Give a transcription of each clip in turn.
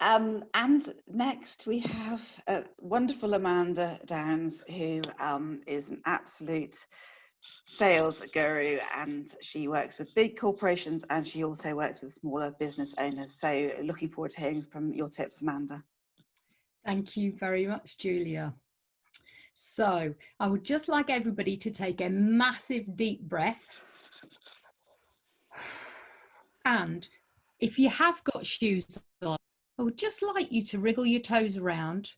And next we have wonderful Amanda Downs, who is an absolute sales guru, and she works with big corporations and she also works with smaller business owners. So looking forward to hearing from your tips, Amanda. Thank you very much, Julia. So I would just like everybody to take a massive deep breath. And if you have got shoes on, I would just like you to wriggle your toes around,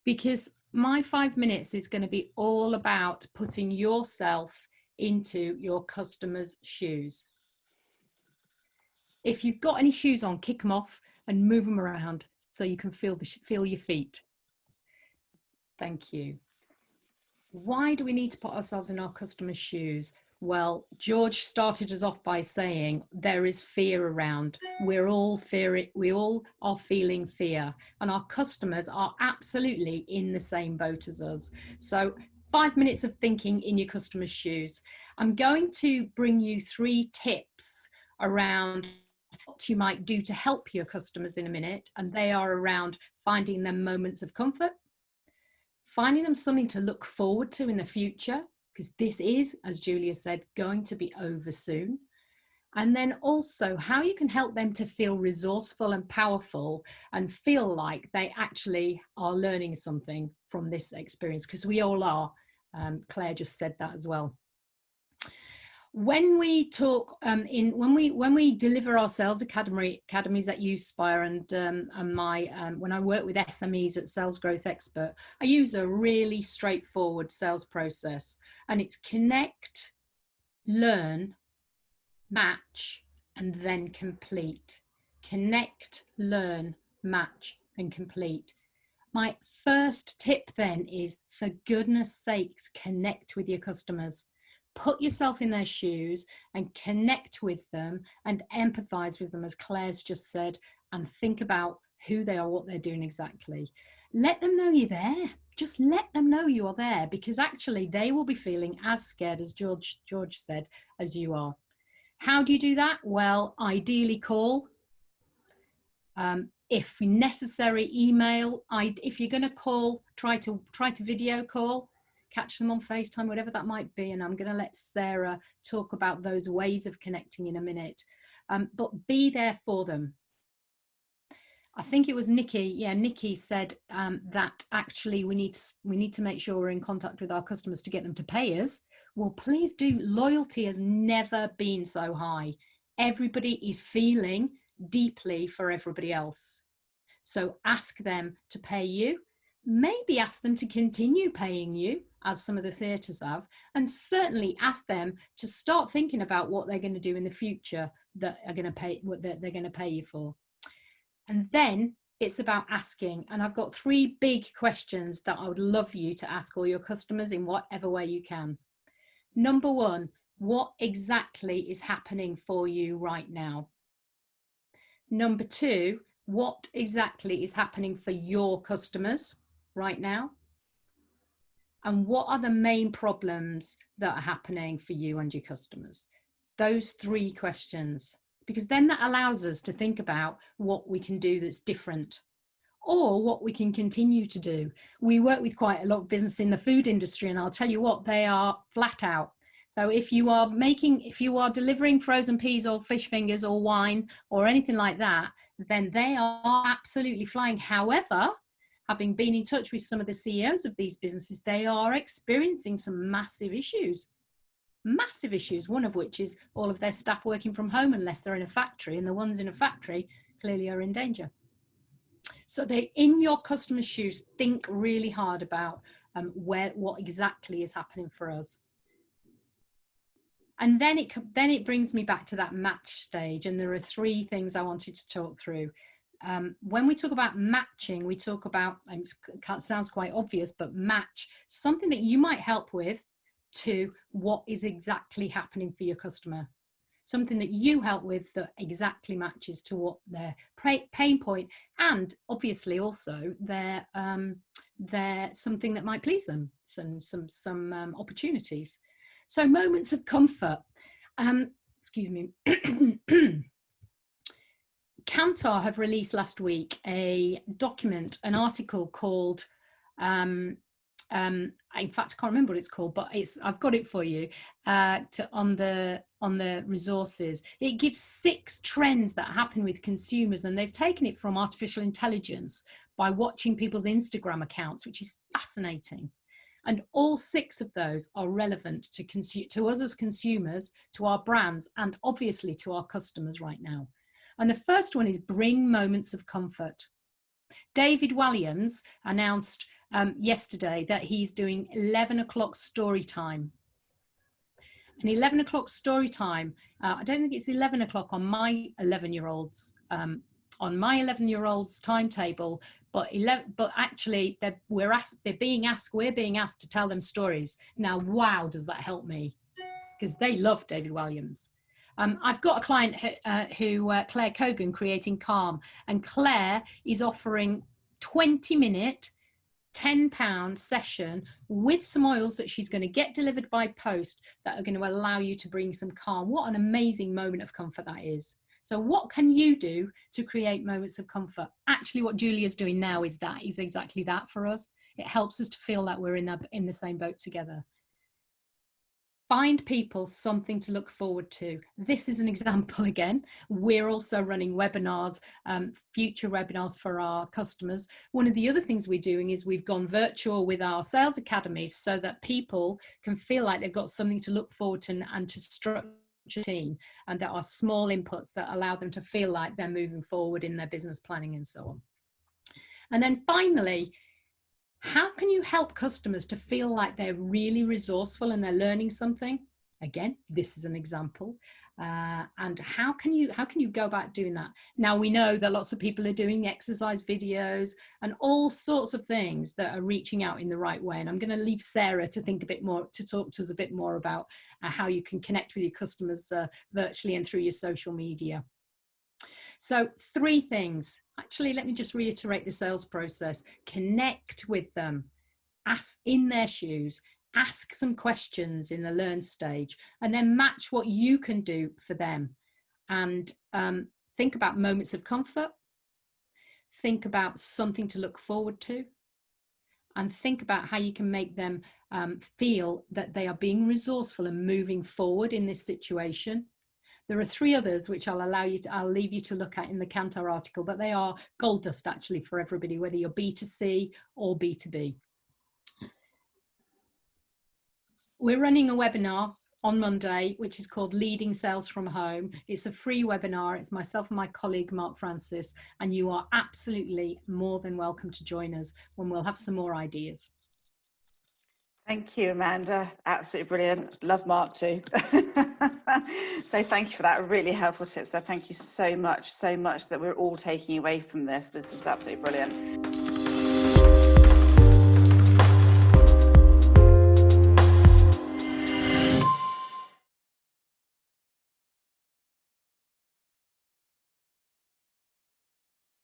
because my 5 minutes is going to be all about putting yourself into your customer's shoes. If you've got any shoes on, kick them off and move them around so you can feel your feet. Thank you. Why do we need to put ourselves in our customers' shoes? Well, George started us off by saying there is fear around. We all are feeling fear, and our customers are absolutely in the same boat as us. So 5 minutes of thinking in your customer's shoes. I'm going to bring you 3 tips around what you might do to help your customers in a minute, and they are around finding them moments of comfort, finding them something to look forward to in the future, because this is, as Julia said, going to be over soon. And then also how you can help them to feel resourceful and powerful and feel like they actually are learning something from this experience, because we all are. Claire just said that as well. When we talk when we deliver our sales academies at Uspire, and when I work with SMEs at Sales Growth Expert, I use a really straightforward sales process, and it's connect, learn, match, and then complete. Connect, learn, match, and complete. My first tip then is, for goodness sakes, connect with your customers. Put yourself in their shoes and connect with them and empathize with them, as Claire's just said, and think about who they are, what they're doing exactly. Let them know you're there. Just let them know you are there, because actually they will be feeling as scared, as George said, as you are. How do you do that? Well, ideally call. If necessary, email. If you're going to call, try to video call. Catch them on FaceTime, whatever that might be. And I'm going to let Sarah talk about those ways of connecting in a minute. But be there for them. I think it was Nicki. Yeah, Nicki said that actually we need to make sure we're in contact with our customers to get them to pay us. Well, please do. Loyalty has never been so high. Everybody is feeling deeply for everybody else. So ask them to pay you. Maybe ask them to continue paying you, as some of the theatres have, and certainly ask them to start thinking about what they're going to do in the future that are going to pay, what they're going to pay you for. And then it's about asking, and I've got 3 big questions that I would love you to ask all your customers in whatever way you can. Number 1, what exactly is happening for you right now? Number 2, what exactly is happening for your customers right now? And what are the main problems that are happening for you and your customers? Those 3 questions, because then that allows us to think about what we can do that's different, or what we can continue to do. We work with quite a lot of business in the food industry, and I'll tell you what, they are flat out. So if you are delivering frozen peas or fish fingers or wine or anything like that, then they are absolutely flying. However, having been in touch with some of the CEOs of these businesses, they are experiencing some massive issues, one of which is all of their staff working from home unless they're in a factory, and the ones in a factory clearly are in danger. So they're in your customer's shoes. Think really hard about what exactly is happening for us. And then it brings me back to that match stage, and there are 3 things I wanted to talk through. When we talk about matching, we talk about, it sounds quite obvious, but match something that you might help with to what is exactly happening for your customer. Something that you help with that exactly matches to what their pain point, and obviously also their something that might please them, some opportunities. So moments of comfort. Excuse me. Kantar have released last week a document, an article called, in fact, I can't remember what it's called, but I've got it for you, on the resources. It gives 6 trends that happen with consumers, and they've taken it from artificial intelligence by watching people's Instagram accounts, which is fascinating. And all 6 of those are relevant to us as consumers, to our brands, and obviously to our customers right now. And the first one is bring moments of comfort. David Walliams announced yesterday that he's doing 11 o'clock story time. And 11 o'clock story time, I don't think it's 11 o'clock on my 11-year-old's timetable, but actually we're being asked to tell them stories. Now, wow, does that help me? Because they love David Walliams. I've got a client who Claire Cogan, Creating Calm, and Claire is offering 20-minute, £10 session with some oils that she's going to get delivered by post that are going to allow you to bring some calm. What an amazing moment of comfort that is. So what can you do to create moments of comfort? Actually, what Julia's doing now is exactly that for us. It helps us to feel that we're in the same boat together. Find people something to look forward to. This is an example again. We're also running webinars, future webinars for our customers. One of the other things we're doing is we've gone virtual with our sales academies so that people can feel like they've got something to look forward to and to structure a team, and there are small inputs that allow them to feel like they're moving forward in their business planning and so on. And then finally, how can you help customers to feel like they're really resourceful and they're learning something? Again, this is an example. And how can you go about doing that? Now, we know that lots of people are doing exercise videos and all sorts of things that are reaching out in the right way. And I'm going to leave Sarah to think a bit more, to talk to us a bit more about how you can connect with your customers virtually and through your social media. So 3 things. Actually, let me just reiterate the sales process. Connect with them, ask in their shoes, ask some questions in the learn stage, and then match what you can do for them. And think about moments of comfort, think about something to look forward to, and think about how you can make them feel that they are being resourceful and moving forward in this situation. There are 3 others which I'll leave you to look at in the Kantar article, but they are gold dust actually for everybody, whether you're B2C or B2B. We're running a webinar on Monday, which is called Leading Sales from Home. It's a free webinar. It's myself and my colleague, Mark Francis, and you are absolutely more than welcome to join us when we'll have some more ideas. Thank you, Amanda. Absolutely brilliant. Love Mark too. So thank you for that really helpful tips. So thank you so much that we're all taking away from this. This is absolutely brilliant.